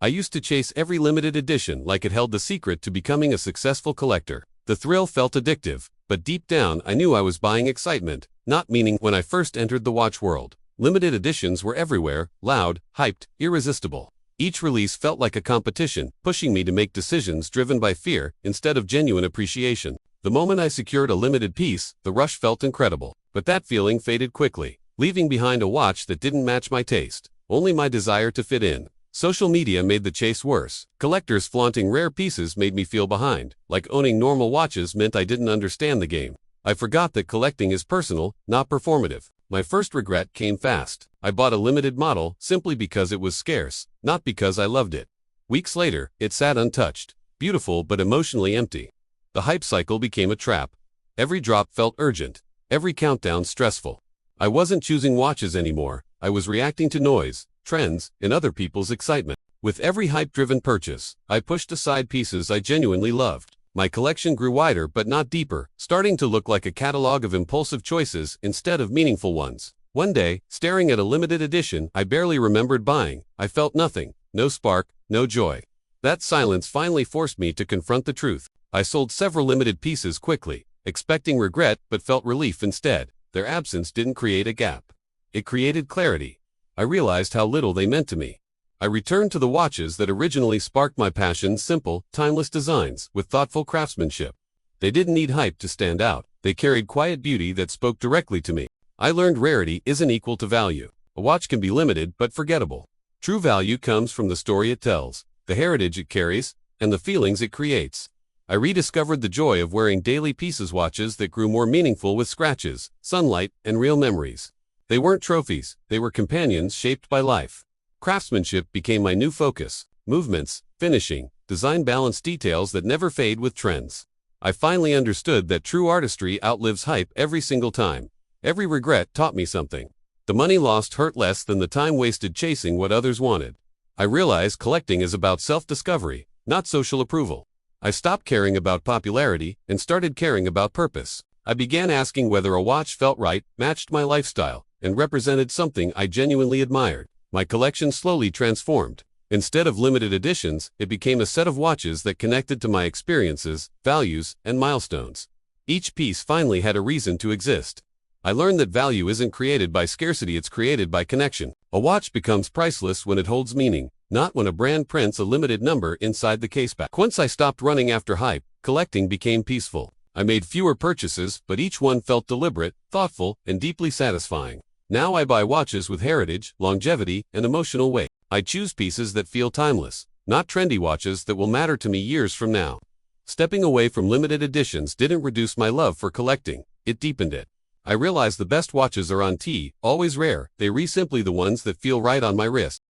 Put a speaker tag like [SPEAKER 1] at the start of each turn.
[SPEAKER 1] I used to chase every limited edition like it held the secret to becoming a successful collector. The thrill felt addictive, but deep down I knew I was buying excitement, not meaning. When I first entered the watch world, limited editions were everywhere, loud, hyped, irresistible. Each release felt like a competition, pushing me to make decisions driven by fear instead of genuine appreciation. The moment I secured a limited piece, the rush felt incredible. But that feeling faded quickly, leaving behind a watch that didn't match my taste, only my desire to fit in. Social media made the chase worse. Collectors flaunting rare pieces made me feel behind, like owning normal watches meant I didn't understand the game. I forgot that collecting is personal, not performative. My first regret came fast. I bought a limited model simply because it was scarce, not because I loved it. Weeks later, it sat untouched, beautiful but emotionally empty. The hype cycle became a trap. Every drop felt urgent, every countdown stressful. I wasn't choosing watches anymore. I was reacting to noise, trends, and other people's excitement. With every hype-driven purchase, I pushed aside pieces I genuinely loved. My collection grew wider but not deeper, starting to look like a catalog of impulsive choices instead of meaningful ones. One day, staring at a limited edition I barely remembered buying, I felt nothing, no spark, no joy. That silence finally forced me to confront the truth. I sold several limited pieces quickly, expecting regret but felt relief instead. Their absence didn't create a gap. It created clarity. I realized how little they meant to me. I returned to the watches that originally sparked my passion: simple, timeless designs with thoughtful craftsmanship. They didn't need hype to stand out. They carried quiet beauty that spoke directly to me. I learned rarity isn't equal to value. A watch can be limited but forgettable. True value comes from the story it tells, the heritage it carries, and the feelings it creates. I rediscovered the joy of wearing daily pieces, watches that grew more meaningful with scratches, sunlight, and real memories. They weren't trophies, they were companions shaped by life. Craftsmanship became my new focus. Movements, finishing, design, balanced details that never fade with trends. I finally understood that true artistry outlives hype every single time. Every regret taught me something. The money lost hurt less than the time wasted chasing what others wanted. I realized collecting is about self-discovery, not social approval. I stopped caring about popularity and started caring about purpose. I began asking whether a watch felt right, matched my lifestyle, and represented something I genuinely admired. My collection slowly transformed. Instead of limited editions, it became a set of watches that connected to my experiences, values, and milestones. Each piece finally had a reason to exist. I learned that value isn't created by scarcity, it's created by connection. A watch becomes priceless when it holds meaning, not when a brand prints a limited number inside the caseback. Once I stopped running after hype, collecting became peaceful. I made fewer purchases, but each one felt deliberate, thoughtful, and deeply satisfying. Now I buy watches with heritage, longevity, and emotional weight. I choose pieces that feel timeless, not trendy watches that will matter to me years from now. Stepping away from limited editions didn't reduce my love for collecting, it deepened it. I realized the best watches are on T, always rare. They re simply the ones that feel right on my wrist.